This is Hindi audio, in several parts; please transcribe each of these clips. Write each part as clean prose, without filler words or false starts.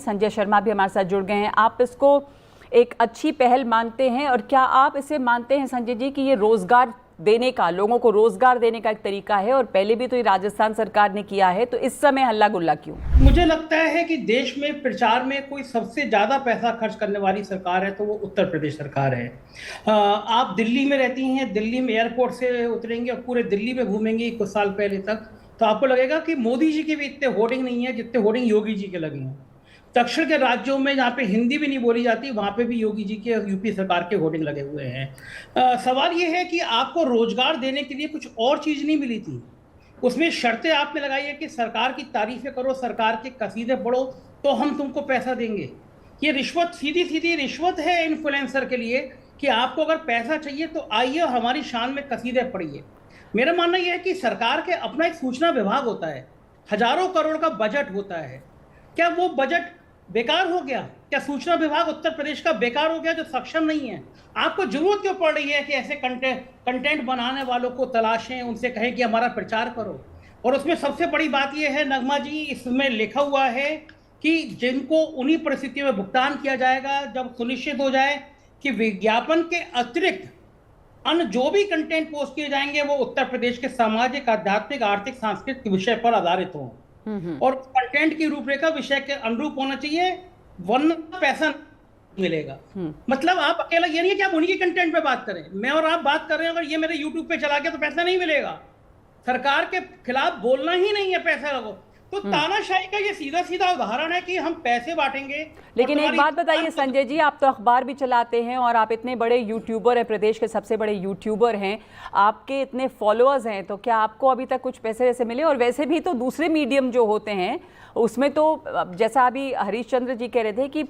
संजय शर्मा भी हमारे साथ जुड़ गए हैं। आप इसको एक अच्छी पहल मानते हैं और क्या आप इसे मानते हैं संजय जी कि ये रोजगार देने का, लोगों को रोजगार देने का एक तरीका है? और पहले भी तो ये राजस्थान सरकार ने किया है, तो इस समय हल्ला गुल्ला क्यों? मुझे लगता है कि देश में प्रचार में कोई सबसे ज्यादा पैसा खर्च करने वाली सरकार है तो वो उत्तर प्रदेश सरकार है। आप दिल्ली में रहती हैं, दिल्ली में एयरपोर्ट से उतरेंगे और पूरे दिल्ली में घूमेंगे कुछ साल पहले तक, तो आपको लगेगा कि मोदी जी के भी इतने होर्डिंग नहीं है जितने होर्डिंग योगी जी के लगे हैं। दक्षिण के राज्यों में जहाँ पे हिंदी भी नहीं बोली जाती वहाँ पे भी योगी जी के, यूपी सरकार के होर्डिंग लगे हुए हैं। सवाल ये है कि आपको रोजगार देने के लिए कुछ और चीज नहीं मिली थी, उसमें शर्तें आपने लगाई है कि सरकार की तारीफें करो, सरकार के कसीदे पढ़ो तो हम तुमको पैसा देंगे। ये रिश्वत, सीधी सीधी रिश्वत है इन्फ्लुएंसर के लिए कि आपको अगर पैसा चाहिए तो आइए हमारी शान में कसीदे पढ़िए। मेरा मानना यह है कि सरकार के अपना एक सूचना विभाग होता है, हजारों करोड़ का बजट होता है। क्या वो बजट बेकार हो गया? क्या सूचना विभाग उत्तर प्रदेश का बेकार हो गया जो सक्षम नहीं है? आपको जरूरत क्यों पड़ रही है कि ऐसे कंटेंट बनाने वालों को तलाशें, उनसे कहें कि हमारा प्रचार करो? और उसमें सबसे बड़ी बात यह है नगमा जी, इसमें लिखा हुआ है कि जिनको उन्हीं परिस्थितियों में भुगतान किया जाएगा जब सुनिश्चित हो जाए कि विज्ञापन के अतिरिक्त अन्य जो भी कंटेंट पोस्ट किए जाएंगे वो उत्तर प्रदेश के सामाजिक, आध्यात्मिक, आर्थिक, सांस्कृतिक विषय पर आधारित हों और कंटेंट की रूपरेखा विषय के अनुरूप होना चाहिए, वरना पैसा नहीं मिलेगा। मतलब आप अकेला ये नहीं है कि आप उन्हीं के कंटेंट पे बात करें, मैं और आप बात कर रहे हैं, अगर ये मेरे यूट्यूब पे चला गया तो पैसा नहीं मिलेगा। सरकार के खिलाफ बोलना ही नहीं है पैसा लगो, तो तानाशाही का ये सीधा सीधा उदाहरण है कि हम पैसे बांटेंगे। लेकिन एक बात बताइए संजय जी, आप तो अखबार भी चलाते हैं और आप इतने बड़े यूट्यूबर हैं, प्रदेश के सबसे बड़े यूट्यूबर हैं, आपके इतने फॉलोअर्स हैं, तो क्या आपको अभी तक कुछ पैसे वैसे मिले? और वैसे भी तो दूसरे मीडियम जो होते हैं उसमें तो जैसा अभी हरीश चंद्र जी कह रहे थे कि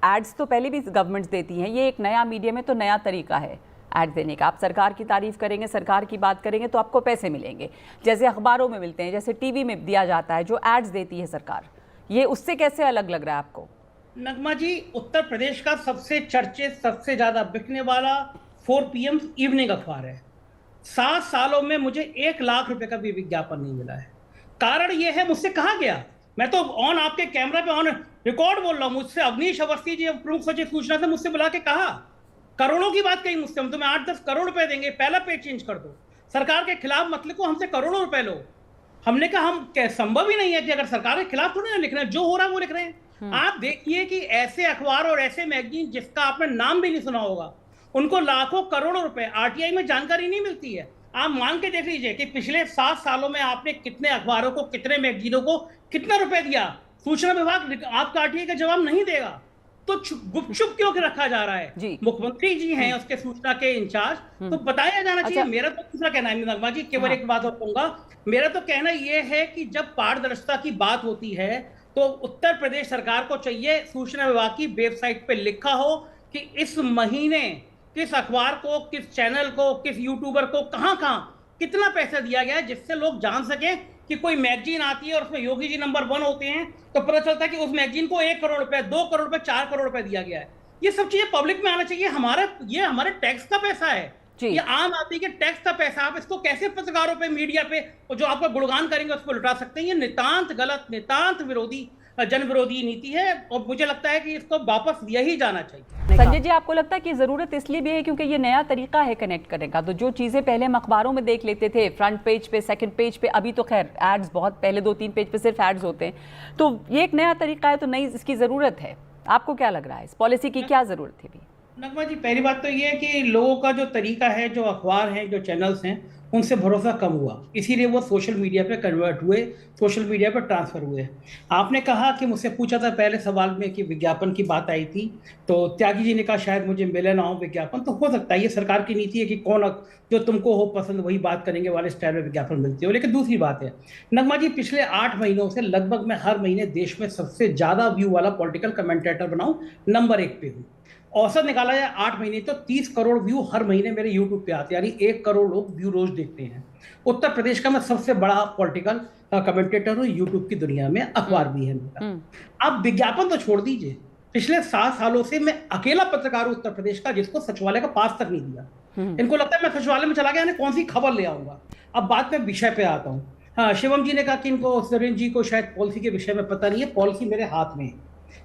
एड्स तो पहले भी गवर्नमेंट देती हैं, ये एक नया मीडियम है तो नया तरीका है ऐड देने का। आप सरकार की तारीफ करेंगे, सरकार की बात करेंगे तो आपको पैसे मिलेंगे, जैसे अखबारों में मिलते हैं, जैसे टीवी में दिया जाता है जो एड्स देती है सरकार। ये उससे कैसे अलग लग रहा है आपको? नगमा जी, उत्तर प्रदेश का सबसे चर्चित, सबसे ज्यादा बिकने वाला 4 PM इवनिंग अखबार है। 7 सालों में मुझे 1 लाख रुपए का भी विज्ञापन नहीं मिला है। कारण यह है, मुझसे कहा गया, मैं तो ऑन आपके कैमरा पे ऑन रिकॉर्ड बोल रहा हूं, मुझसे अवनीश अवस्थी जी प्रमुख सचिव सूचना से मुझसे बुला के कहा, करोड़ों की बात कही मुझसे, हम तुम्हें 8-10 करोड़ रुपए देंगे, पहला पेज चेंज कर दो, सरकार के खिलाफ मत लिखो, हमसे करोड़ों रुपए लो। हमने कहा हम संभव ही नहीं है कि अगर सरकार के खिलाफ थोड़ी ना लिख रहे हैं, जो हो रहा है वो लिख रहे हैं। आप देखिए कि ऐसे अखबार और ऐसे मैगजीन जिसका आपने नाम भी नहीं सुना होगा, उनको लाखों करोड़ों रुपए, RTI में जानकारी नहीं मिलती है। आप मान के देख लीजिए कि पिछले 7 सालों में आपने कितने अखबारों को, कितने मैगजीनों को कितना रुपए दिया। सूचना विभाग आपका RTI का जवाब नहीं देगा, तो गुपचुप क्यों रखा जा रहा है? मुख्यमंत्री जी हैं उसके सूचना के इंचार्ज, तो बताया जाना चाहिए। मेरा तो दूसरा कहना है नगमा जी, केवल एक बात और कहूंगा, मेरा तो कहना यह है कि जब पारदर्शिता की बात होती है तो उत्तर प्रदेश सरकार को चाहिए सूचना विभाग की वेबसाइट पे लिखा हो कि इस महीने किस अखबार को, किस चैनल को, किस यूट्यूबर को कहां कितना पैसा दिया गया है, जिससे लोग जान सके कि कोई मैगजीन आती है और उसमें योगी जी नंबर 1 होते हैं तो पता चलता है कि उस मैगजीन को 1 करोड़ रुपए, 2 करोड़ रुपए, 4 करोड़ रुपए दिया गया है। ये सब चीजें पब्लिक में आना चाहिए। ये हमारे टैक्स का पैसा है, ये आम आदमी के टैक्स का पैसा। आप इसको कैसे पत्रकारों पे, मीडिया पे जो आपका गुणगान करेंगे उस पर लुटा सकते हैं? ये नितांत गलत, नितांत विरोधी, जन विरोधी नीति है और मुझे लगता है कि इसको वापस दिया ही जाना चाहिए। संजय जी, आपको लगता है कि जरूरत इसलिए भी है क्योंकि ये नया तरीका है कनेक्ट करने का? तो जो चीजें पहले हम अखबारों में देख लेते थे फ्रंट पेज पे, सेकंड पेज पे, अभी तो खैर एड्स बहुत, पहले 2-3 पेज पे सिर्फ एड्स होते हैं, तो ये एक नया तरीका है, तो नई इसकी जरूरत है। आपको क्या लग रहा है, इस पॉलिसी की क्या जरूरत है? नगमा जी, पहली बात तो ये है कि लोगों का जो तरीका है, जो अखबार हैं, जो चैनल्स हैं, उनसे भरोसा कम हुआ, इसीलिए वो सोशल मीडिया पे कन्वर्ट हुए, सोशल मीडिया पे ट्रांसफर हुए। आपने कहा कि मुझसे पूछा था पहले सवाल में कि विज्ञापन की बात आई थी, तो त्यागी जी ने कहा शायद मुझे मिले ना हो विज्ञापन, तो हो सकता है ये सरकार की नीति है कि कौन जो तुमको हो पसंद वही बात करेंगे वाले स्टाइल में विज्ञापन मिलती हो। लेकिन दूसरी बात है नगमा जी, पिछले 8 महीनों से लगभग मैं हर महीने देश में सबसे ज्यादा व्यू वाला पॉलिटिकल कमेंटेटर बनाऊं, नंबर 1 पे हूँ। औसत निकाला जाए 8 महीने तो 30 करोड़ व्यू हर महीने मेरे यूट्यूब पे आते हैं, यानी 1 करोड़ लोग व्यू रोज देखते हैं। उत्तर प्रदेश का मैं सबसे बड़ा पॉलिटिकल कमेंटेटर हूँ यूट्यूब की दुनिया में, अखबार भी है मेरा। अब विज्ञापन तो छोड़ दीजिए, पिछले 7 सालों से मैं अकेला पत्रकार हूँ उत्तर प्रदेश का जिसको सचिवालय का पास तक नहीं दिया। इनको लगता है मैं सचिवालय में चला गया कौन सी खबर ले आऊंगा। अब बात में विषय पे आता हूँ। हाँ, शिवम जी ने कहा कि इनको, सुरेंद्र जी को शायद पॉलिसी के विषय में पता नहीं है, पॉलिसी मेरे हाथ में है।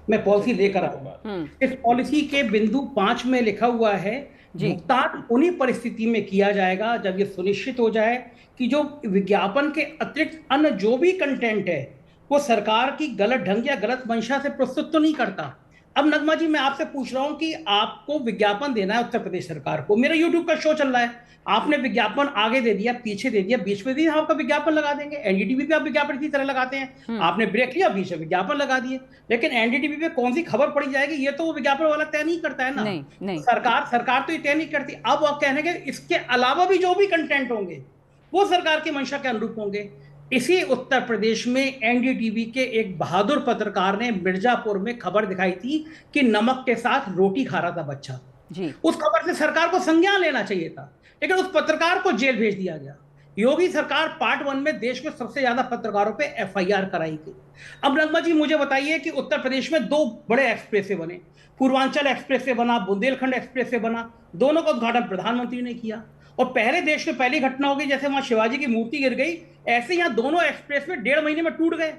मैं पॉलिसी लेकर आऊंगा। इस पॉलिसी के बिंदु 5 में लिखा हुआ है, भुगतान उन्हीं परिस्थिति में किया जाएगा जब ये सुनिश्चित हो जाए कि जो विज्ञापन के अतिरिक्त अन्य जो भी कंटेंट है वो सरकार की गलत ढंग या गलत मंशा से प्रस्तुत तो नहीं करता। अब नगमा जी, मैं आपसे पूछ रहा हूं कि आपको विज्ञापन देना है उत्तर प्रदेश सरकार को, मेरा यूट्यूब का शो चल रहा है, आपने विज्ञापन आगे दे दिया, पीछे दे दिया, बीच में भी आपका विज्ञापन लगा देंगे। एनडीटीवी पे आप विज्ञापन इसी तरह लगाते हैं, आपने ब्रेक लिया, बीच में विज्ञापन लगा दिए, लेकिन एनडीटीवी पे कौन सी खबर पड़ी जाएगी ये तो वो विज्ञापन वाला तय नहीं करता है ना। नहीं। सरकार तो ये तय नहीं करती। अब वो कहने के इसके अलावा भी जो भी कंटेंट होंगे वो सरकार की मंशा के अनुरूप होंगे। इसी उत्तर प्रदेश में एनडीटीवी के एक बहादुर पत्रकार ने मिर्जापुर में खबर दिखाई थी कि नमक के साथ रोटी खा रहा था बच्चा जी। उस खबर से सरकार को संज्ञान लेना चाहिए था, लेकिन उस पत्रकार को जेल भेज दिया गया। योगी सरकार पार्ट 1 में देश में सबसे ज्यादा पत्रकारों पे एफआईआर कराई गई। अब नगमा जी मुझे बताइए कि उत्तर प्रदेश में 2 बड़े एक्सप्रेसवे बने, पूर्वांचल एक्सप्रेसवे बना, बुंदेलखंड एक्सप्रेसवे बना, दोनों का उद्घाटन प्रधानमंत्री ने किया। और पहले देश में पहली घटना होगी जैसे वहां शिवाजी की मूर्ति गिर गई, ऐसे यहाँ दोनों एक्सप्रेसवे 1.5 महीने में टूट गए।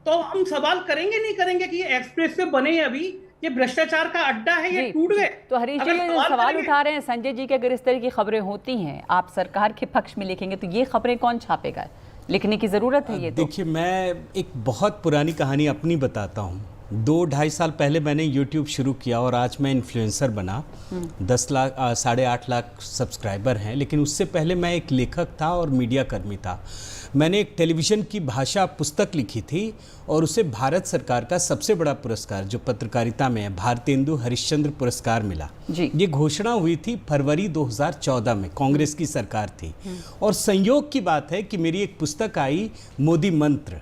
तो हम सवाल करेंगे नहीं करेंगे कि ये एक्सप्रेसवे बने अभी, ये भ्रष्टाचार का अड्डा है, ये टूट गए। तो हरीश जी सवाल उठा रहे हैं संजय जी कि अगर इस तरह की खबरें होती हैं, आप सरकार के पक्ष में लिखेंगे तो ये खबरें कौन छापेगा? लिखने की जरूरत है ये तो। देखिए, मैं एक बहुत पुरानी कहानी अपनी बताता हूँ। 2-2.5 साल पहले मैंने YouTube शुरू किया और आज मैं इन्फ्लुएंसर बना। 10 लाख 8.5 लाख सब्सक्राइबर हैं। लेकिन उससे पहले मैं एक लेखक था और मीडिया कर्मी था। मैंने एक टेलीविज़न की भाषा पुस्तक लिखी थी और उसे भारत सरकार का सबसे बड़ा पुरस्कार जो पत्रकारिता में है, भारतेंदु हरिश्चंद्र पुरस्कार मिला जी। ये घोषणा हुई थी फरवरी 2014 में, कांग्रेस की सरकार थी। और संयोग की बात है कि मेरी एक पुस्तक आई मोदी मंत्र,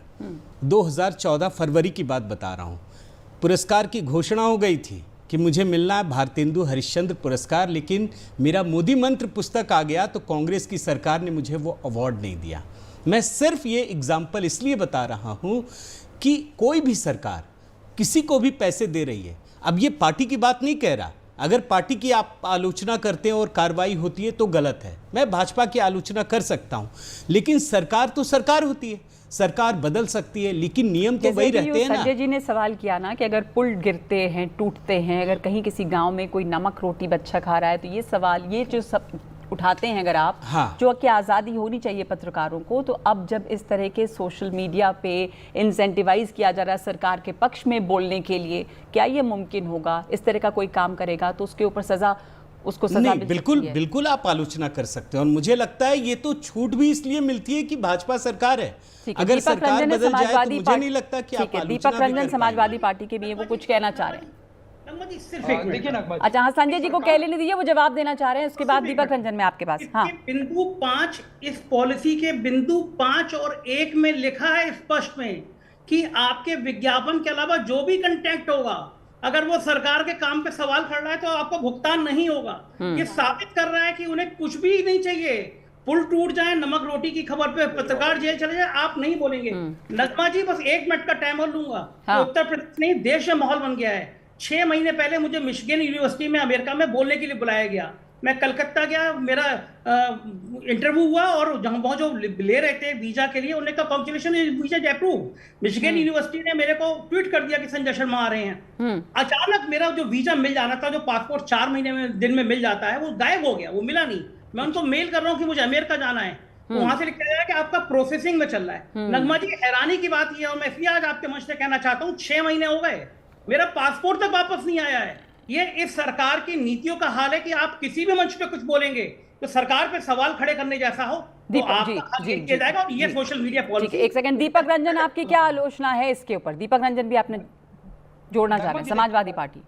2014 फरवरी की बात बता रहा हूँ। पुरस्कार की घोषणा हो गई थी कि मुझे मिलना है भारतेंदु हरिश्चंद्र पुरस्कार, लेकिन मेरा मोदी मंत्र पुस्तक आ गया तो कांग्रेस की सरकार ने मुझे वो अवार्ड नहीं दिया। मैं सिर्फ ये एग्जाम्पल इसलिए बता रहा हूँ कि कोई भी सरकार किसी को भी पैसे दे रही है। अब ये पार्टी की बात नहीं कह रहा, अगर पार्टी की आप आलोचना करते हैं और कार्रवाई होती है तो गलत है, मैं भाजपा की आलोचना कर सकता हूँ, लेकिन सरकार तो सरकार होती है, सरकार बदल सकती है, लेकिन नियम तो वही रहते हैं ना। संजय जी ने सवाल किया ना कि अगर पुल गिरते हैं, टूटते हैं, अगर कहीं किसी गांव में कोई नमक रोटी बच्चा खा रहा है, तो ये सवाल ये जो सब उठाते हैं अगर आप, हाँ। जो कि आज़ादी होनी चाहिए पत्रकारों को, तो अब जब इस तरह के सोशल मीडिया पे इंसेंटिवाइज किया जा रहा है सरकार के पक्ष में बोलने के लिए, क्या ये मुमकिन होगा? इस तरह का कोई काम करेगा तो उसके ऊपर सजा, उसको सजा नहीं, बिल्कुल आप आलोचना कर सकते हैं। और मुझे लगता है ये तो छूट भी इसलिए मिलती है कि भाजपा सरकार है। अगर सरकार बदल जाए तो मुझे नहीं लगता कि आप आलोचना। दीपक रंजन समाजवादी पार्टी के भी वो कुछ कहना चाह रहे हैं। देखिए ना, अच्छा हाँ, संजय जी को कह लेने दीजिए, वो जवाब देना चाह रहे हैं, उसके बाद दीपक रंजन में आपके पास। हाँ, बिंदु 5, इस पॉलिसी के बिंदु 5 और 1 में लिखा है स्पष्ट में कि आपके विज्ञापन के अलावा जो भी कंटेंट होगा, अगर वो सरकार के काम पे सवाल खड़ा है तो आपको भुगतान नहीं होगा। ये साबित कर रहा है कि उन्हें कुछ भी नहीं चाहिए। पुल टूट जाए, नमक रोटी की खबर पे पत्रकार जेल चले जाए, आप नहीं बोलेंगे। नगमा जी, बस 1 मिनट का टाइम और लूंगा। हाँ। उत्तर प्रदेश नहीं, देश में माहौल बन गया है। 6 महीने पहले मुझे मिशिगन यूनिवर्सिटी में अमेरिका में बोलने के लिए बुलाया गया। मैं कलकत्ता गया, मेरा इंटरव्यू हुआ और वहाँ जो ले रहे थे वीजा के लिए, उन्होंने कहा congratulation, visa approve. Michigan university ने मेरे को ट्वीट कर दिया कि संजय शर्मा आ रहे हैं। अचानक मेरा जो वीजा मिल जाना था, जो पासपोर्ट 4 महीने में दिन में मिल जाता है, वो गायब हो गया, वो मिला नहीं। मैं उनको मेल कर रहा हूँ कि मुझे अमेरिका जाना है, वहां से लिखा गया कि आपका प्रोसेसिंग में चल रहा है। नगमा जी, हैरानी की बात यह है, और मैं इसलिए आज आपके मंच से कहना चाहता हूँ, 6 महीने हो गए, मेरा पासपोर्ट तक वापस नहीं आया है। ये इस सरकार की नीतियों का हाल है कि आप किसी भी मंच पे कुछ बोलेंगे तो सरकार पे सवाल खड़े करने जैसा हो तो आपका किया जाएगा। और ये सोशल मीडिया पॉलिसी। एक सेकंड, दीपक रंजन, आपकी क्या आलोचना है इसके ऊपर? दीपक रंजन भी आपने जोड़ना चाह रहे हैं, समाजवादी पार्टी।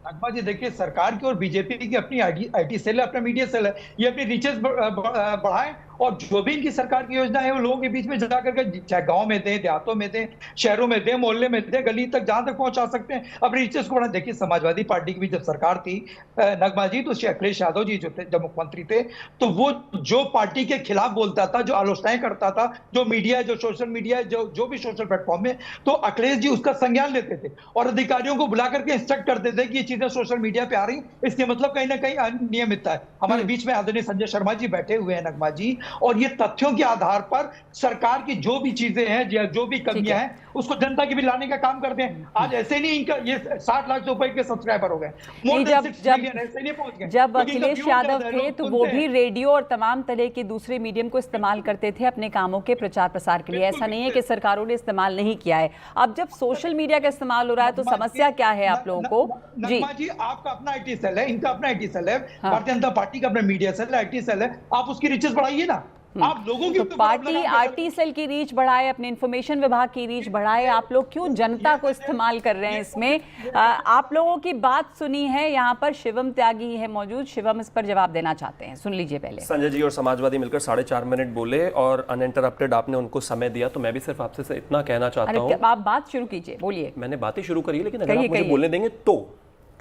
अकबर जी, देखिए, सरकार की और बीजेपी की अपनी आईटी सेल है, अपना मीडिया सेल है, ये अपनी रीचेस बढ़ाएं और जो भी इनकी सरकार की योजना है वो लोगों के बीच में जा करके, चाहे गांव में दे, देहातों में दे, शहरों में दे, मोहल्ले में दे, गली तक, जहां तक पहुंचा सकते हैं, अपनी रीचेस को बढ़ाएं। देखिए, समाजवादी पार्टी की भी जब सरकार थी नगमा जी, तो अखिलेश यादव जी जो थे, जब मुख्यमंत्री थे, तो वो जो पार्टी के खिलाफ बोलता था, जो आलोचनाएं करता था, जो मीडिया, जो सोशल मीडिया, जो भी सोशल प्लेटफॉर्म में, तो अखिलेश जी उसका संज्ञान लेते थे और अधिकारियों को बुला करके इंस्ट्रक्ट करते थे कि ये चीजें सोशल मीडिया पे आ रही, इसके मतलब कहीं ना कहीं अनियमितता है। हमारे बीच में आदरणीय संजय शर्मा जी बैठे हुए हैं नगमा जी, और ये तथ्यों के आधार पर सरकार की जो भी चीजें हैं, जो भी कमियां हैं, उसको जनता के भी लाने का काम करते हैं। आज ऐसे नहीं इनका ये 60 लाख से ऊपर के सब्सक्राइबर हो गए, नहीं, जब जब अखिलेश यादव थे तो वो भी रेडियो और तमाम तरह के दूसरे मीडियम को इस्तेमाल करते थे अपने कामों के प्रचार प्रसार के लिए। ऐसा नहीं है कि सरकारों ने इस्तेमाल नहीं किया है। अब जब सोशल मीडिया का इस्तेमाल हो रहा है तो समस्या क्या है आप लोगों को? जी, आपका अपना आईटी सेल है, इनका अपना आईटी सेल है, भारतीय जनता पार्टी का अपना मीडिया सेल है, आईटी सेल है, आप उसकी रीचेस बढ़ाइए ना। आप लोगों की तो पार्टी आरटी सेल की रीच बढ़ाए, अपने इंफॉर्मेशन विभाग की रीच बढ़ाए, आप लोग क्यों जनता को इस्तेमाल कर रहे हैं इसमें? आप लोगों की बात सुनी है, यहाँ पर शिवम त्यागी है मौजूद, शिवम इस पर जवाब देना चाहते हैं, सुन लीजिए पहले। संजय जी और समाजवादी मिलकर 4.5 मिनट बोले और अनइंटरप्टेड आपने उनको समय दिया, तो मैं भी सिर्फ आपसे इतना कहना चाहता हूँ। आप बात शुरू कीजिए, बोलिए। मैंने बातें शुरू करी, लेकिन अगर आप मुझे बोलने देंगे तो।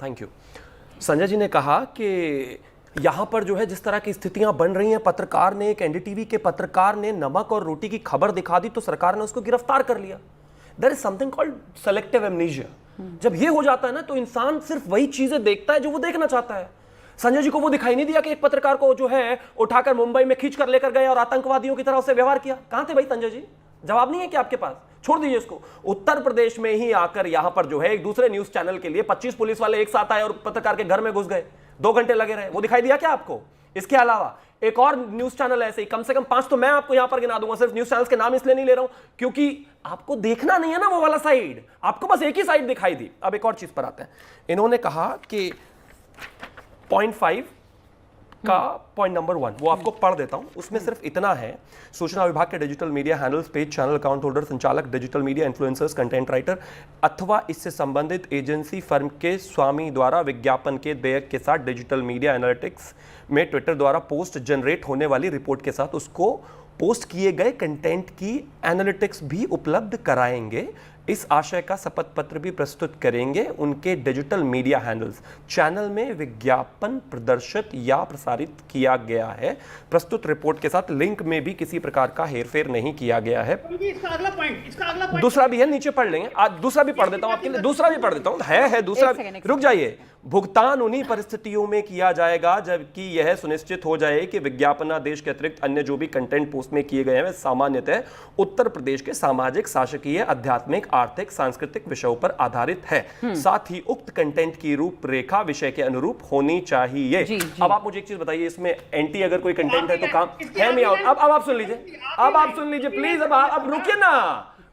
Thank you. संजय जी ने कहा कि यहाँ पर जो है जिस तरह की स्थितियां बन रही हैं, पत्रकार ने, एक एनडीटीवी के पत्रकार ने नमक और रोटी की खबर दिखा दी तो सरकार ने उसको गिरफ्तार कर लिया। There is something called selective amnesia. जब ये हो जाता है ना तो इंसान सिर्फ वही चीजें देखता है जो वो देखना चाहता है। संजय जी को वो दिखाई नहीं दिया कि एक पत्रकार को जो है उठाकर मुंबई में खींच कर लेकर गए और आतंकवादियों की तरह उससे व्यवहार किया। कहां थे भाई संजय जी? जवाब नहीं है कि आपके पास? छोड़ दीजिए इसको। उत्तर प्रदेश में ही आकर यहां पर जो है एक दूसरे न्यूज चैनल के लिए 25 पुलिस वाले एक साथ आए और पत्रकार के घर में घुस गए, 2 घंटे लगे रहे, वो दिखाई दिया क्या आपको? इसके अलावा एक और न्यूज चैनल ऐसे ही कम से कम 5 तो मैं आपको यहां पर गिना दूंगा। सिर्फ न्यूज चैनल्स के नाम इसलिए नहीं ले रहा हूं क्योंकि आपको देखना नहीं है ना वो वाला साइड, आपको बस एक ही साइड दिखाई दी। अब एक और चीज पर आते हैं। इन्होंने कहा कि 0.5 का पॉइंट नंबर 1 वो आपको पढ़ देता हूं। उसमें सिर्फ इतना है, सूचना विभाग के digital media handles, page, channel account holder, संचालक, digital media influencers, content writer अथवा इससे संबंधित एजेंसी फर्म के स्वामी द्वारा विज्ञापन के देयक के साथ डिजिटल मीडिया एनालिटिक्स में ट्विटर द्वारा पोस्ट जनरेट होने वाली रिपोर्ट के साथ उसको पोस्ट किए गए कंटेंट की एनालिटिक्स भी उपलब्ध कराएंगे। इस आशय का शपथ पत्र भी प्रस्तुत करेंगे। उनके डिजिटल मीडिया हैंडल्स, चैनल में विज्ञापन प्रदर्शित या प्रसारित किया गया है। प्रस्तुत रिपोर्ट के साथ लिंक में भी किसी प्रकार का हेरफेर नहीं किया गया है। इसका अगला पॉइंट दूसरा भी है, नीचे पढ़ लेंगे। आज दूसरा भी पढ़ देता हूं आपके लिए, दूसरा भी पढ़ देता हूं। है दूसरा, रुक जाइए। भुगतान उन्हीं परिस्थितियों में किया जाएगा जबकि यह सुनिश्चित हो जाए कि विज्ञापनादेश के अतिरिक्त अन्य जो भी कंटेंट पोस्ट में किए गए हैं वे सामान्यतः उत्तर प्रदेश के सामाजिक, शासकीय, आध्यात्मिक, आर्थिक, सांस्कृतिक विषयों पर आधारित है। साथ ही उक्त कंटेंट की रूपरेखा विषय के अनुरूप होनी चाहिए। अब आप मुझे एक चीज बताइए, इसमें एंटी अगर कोई कंटेंट है तो काम है नहीं। अब आप सुन लीजिए, अब आप सुन लीजिए प्लीज। अब रुकिए ना,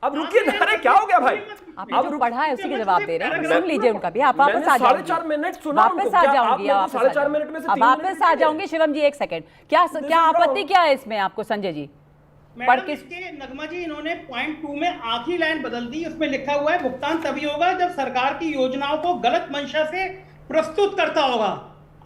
अब रुकिए ना। अरे क्या हो गया भाई? आपने जो पढ़ा है उसी के जवाब दे रहे हैं, सुन लीजिए उनका भी। आप वापस आ जाओगे। 4.5 मिनट सुना, वापस आ जाऊंगी, 4.5 मिनट में से 3 वापस आ जाऊंगी। शिवम जी एक सेकंड, क्या आपत्ति क्या है इसमें आपको संजय जी? पढ़ के इसके नगमा जी, इन्होंने पॉइंट 2 में आखिरी लाइन बदल दी। उसमें लिखा हुआ है भुगतान तभी होगा जब सरकार की योजनाओं को गलत मंशा से प्रस्तुत करता होगा।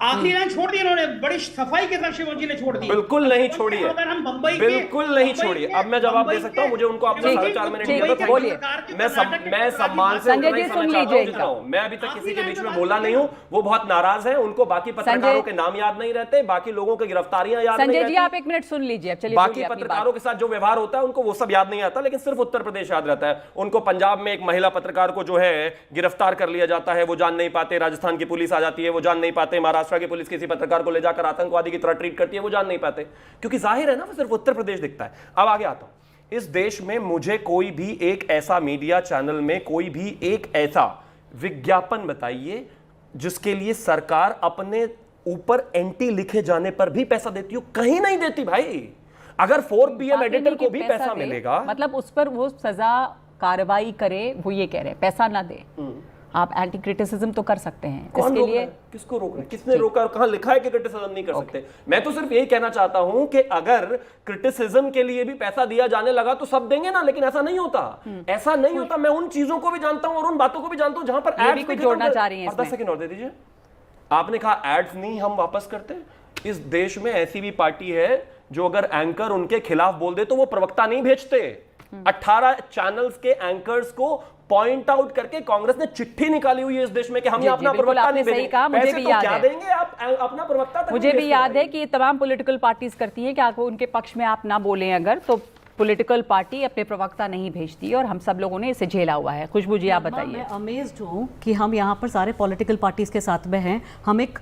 आखिरी लाइन छोड़ दी इन्होंने, बड़ी सफाई के साथ शिवम जी ने छोड़ दी। बिल्कुल नहीं छोड़ी है, अगर हम बम्बई बिल्कुल नहीं छोड़ी। अब मैं जवाब दे सकता हूं, मुझे उनको आपने 4.5 मिनट दिया था। बोलिए। मैं सम्मान से संजय जी सुन लीजिए इनका। मैं अभी तक किसी के बीच में बोला नहीं हूं। वो बहुत नाराज हैं, उनको बाकी पत्रकारों के नाम याद नहीं रहते, बाकी लोगों की गिरफ्तारियां याद नहीं रहती। संजय जी आप 1 मिनट सुन लीजिए। चलिए, बाकी पत्रकारों के साथ जो व्यवहार होता है उनको वो सब याद नहीं आता, लेकिन सिर्फ उत्तर प्रदेश याद रहता है उनको। पंजाब में एक महिला पत्रकार को जो है गिरफ्तार कर लिया जाता है, वो जान नहीं पाते। राजस्थान की पुलिस आ जाती है, वो जान नहीं पाते। महाराष्ट्र की पुलिस किसी पत्रकार को ले जाकर आतंकवादी की तरह ट्रीट करती है, वो जान नहीं पाते, क्योंकि जाहिर है ना वो सिर्फ उत्तर प्रदेश दिखता है। अब आगे आता हूं। इस देश में मुझे कोई भी एक ऐसा मीडिया चैनल में कोई भी एक ऐसा विज्ञापन बताइए जिसके लिए सरकार अपने ऊपर एंटी लिखे जाने पर भी पैसा देती हो। कहीं नहीं देती भाई। अगर 4 PM एडिटर को भी पैसा मिलेगा, मतलब उस पर वो सजा कार्रवाई करे, वो ये कह रहे हैं पैसा ना दे। आप एंटी क्रिटिसिज्म तो कर सकते हैं। कौन इसके रोक लिए रहा है? किसको रोक रहा है? किसने रोका? कहां लिखा है कि क्रिटिसिज्म नहीं कर सकते? मैं तो सिर्फ यही कहना चाहता हूं कि अगर क्रिटिसिज्म के लिए भी पैसा दिया जाने लगा तो सब देंगे ना, लेकिन ऐसा नहीं होता। ऐसा नहीं होता। मैं उन चीजों को भी जानता हूं और उन बातों को भी जानता हूं जहां पर एड्स भी जोड़ना चाह रही हैं। 10 सेकंड और दे दीजिए। आपने कहा एड्स नहीं हम वापस करते। इस देश में ऐसी भी पार्टी है जो अगर एंकर उनके खिलाफ बोल दे तो वो प्रवक्ता नहीं भेजते। 18 चैनल्स के एंकर्स को पॉइंट आउट करके कांग्रेस ने चिट्ठी निकाली हुई है इस देश में कि हम अपना प्रवक्ता नहीं भेजेंगे। मुझे भी याद है, देंगे आप अपना प्रवक्ता। मुझे भी याद है कि ये तमाम पॉलिटिकल पार्टीज करती हैं कि आपको उनके पक्ष में आप ना बोलें अगर तो पॉलिटिकल पार्टी अपने प्रवक्ता नहीं भेजती, और हम सब लोगों ने इसे झेला हुआ है। खुशबू जी आप बताइए। मैं अमेज्ड हूँ कि हम यहाँ पर सारे पॉलिटिकल पार्टीज के साथ में हैं। हम एक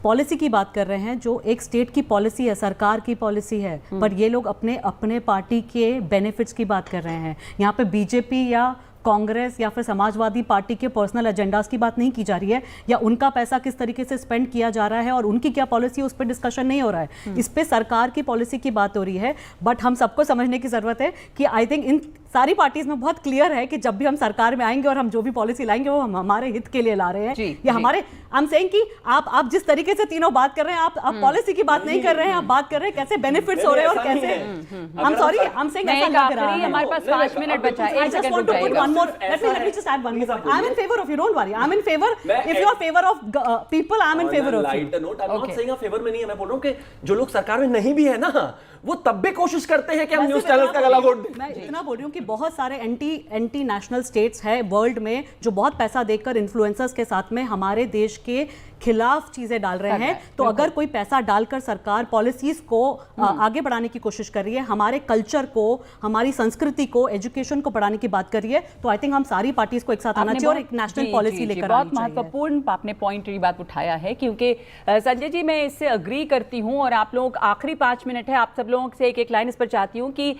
पॉलिसी की बात कर रहे हैं, जो एक स्टेट की पॉलिसी है, सरकार की पॉलिसी है, पर ये लोग अपने अपने पार्टी के बेनिफिट्स की बात कर रहे हैं। यहाँ पे बीजेपी या कांग्रेस या फिर समाजवादी पार्टी के पर्सनल एजेंडास की बात नहीं की जा रही है, या उनका पैसा किस तरीके से स्पेंड किया जा रहा है और उनकी क्या पॉलिसी, उस पर डिस्कशन नहीं हो रहा है। इस पे सरकार की पॉलिसी की बात हो रही है। बट हम सबको समझने की जरूरत है कि आई थिंक इन सारी पार्टीज में बहुत क्लियर है कि जब भी हम सरकार में आएंगे और हम जो भी पॉलिसी लाएंगे वो हम हमारे हित के लिए ला रहे हैं, या हमारे, आई एम सेइंग कि आप जिस तरीके से तीनों बात कर रहे हैं, आप पॉलिसी की बात नहीं कर रहे हैं, आप बात कर रहे हैं कैसे बेनिफिट्स हो रहे हैं और कैसे, I am sorry, I am saying ऐसा लग रहा है। हमारे पास 5 मिनट बचा है, I just want to put one more. Let me just add one more. I'm in favor of you. Don't worry. I'm in favor. If you are favor of people, I'm in favor of you. Light note, I am not saying favour में नहीं है, मैं बोल रहा हूं कि जो लोग सरकार में नहीं भी है ना, वो तब भी कोशिश करते हैं कि हम न्यूज़ चैनल्स का गला घोट दें। मैं इतना बोल रही हूँ कि बहुत सारे एंटी नेशनल स्टेट्स हैं वर्ल्ड में जो बहुत पैसा देकर इन्फ्लुएंसर्स के साथ में हमारे देश के खिलाफ चीजें डाल रहे हैं। तो अगर कोई पैसा डालकर सरकार पॉलिसीज को आगे बढ़ाने की कोशिश कर रही है, हमारे कल्चर को, हमारी संस्कृति को, एजुकेशन को बढ़ाने की बात कर रही है, तो आई थिंक हम सारी पार्टीज को एक साथ आना चाहिए और एक नेशनल पॉलिसी लेकर आनी चाहिए। बहुत महत्वपूर्ण आपने पॉइंट ये बात उठाया है, क्योंकि संजय जी मैं इससे अग्री करती हूँ, और आप लोग आखिरी 5 मिनट है, आप सब लोगों से एक लाइन इस पर चाहती हूँ कि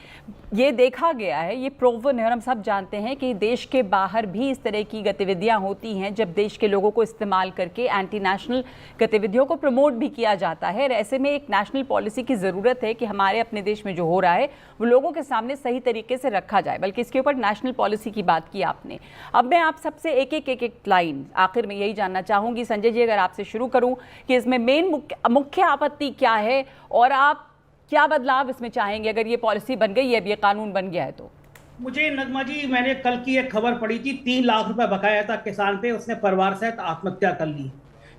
ये देखा गया है, ये प्रूवन है और हम सब जानते हैं कि देश के बाहर भी इस तरह की गतिविधियां होती हैं, जब देश के लोगों को इस्तेमाल करके एंटी नेशनल गतिविधियों को प्रमोट भी किया जाता है। ऐसे में एक नेशनल पॉलिसी की ज़रूरत है कि हमारे अपने देश में जो हो रहा है वो लोगों के सामने सही तरीके से रखा जाए, बल्कि इसके ऊपर नेशनल पॉलिसी की बात की आपने। अब मैं आप सबसे एक लाइन आखिर में यही जानना चाहूँगी, संजय जी अगर आपसे शुरू करूँ कि इसमें मेन मुख्य आपत्ति क्या है और आप क्या बदलाव इसमें चाहेंगे अगर ये पॉलिसी बन गई है, अब ये कानून बन गया है तो? मुझे नगमा जी, मैंने कल की एक खबर पढ़ी थी, 3 लाख रुपए बकाया था किसान पे, उसने परिवार सहित आत्महत्या कर ली।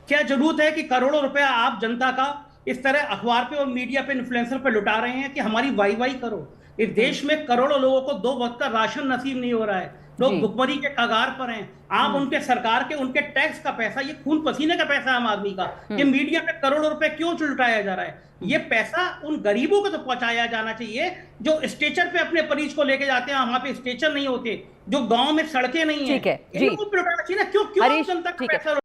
क्या जरूरत है कि करोड़ों रुपया आप जनता का इस तरह अखबार पे और मीडिया पे, इन्फ्लुएंसर पे लुटा रहे हैं कि हमारी वाई करो? इस देश में करोड़ों लोगों को 2 वक्त का राशन नसीब नहीं हो रहा है, लोग भुखमरी के कगार पर हैं। आप उनके सरकार के, उनके टैक्स का पैसा, ये खून पसीने का पैसा आम आदमी का, ये मीडिया पे करोड़ों रुपए क्यों लुटाया जा रहा है? ये पैसा उन गरीबों को तो पहुंचाया जाना चाहिए जो स्ट्रेचर पे अपने मरीज को लेके जाते हैं, वहां पे स्ट्रेचर नहीं होते, जो गांव में सड़कें नहीं है, ठीक है जी, इनको लुटाना चाहिए ना। क्यों जनता का पैसा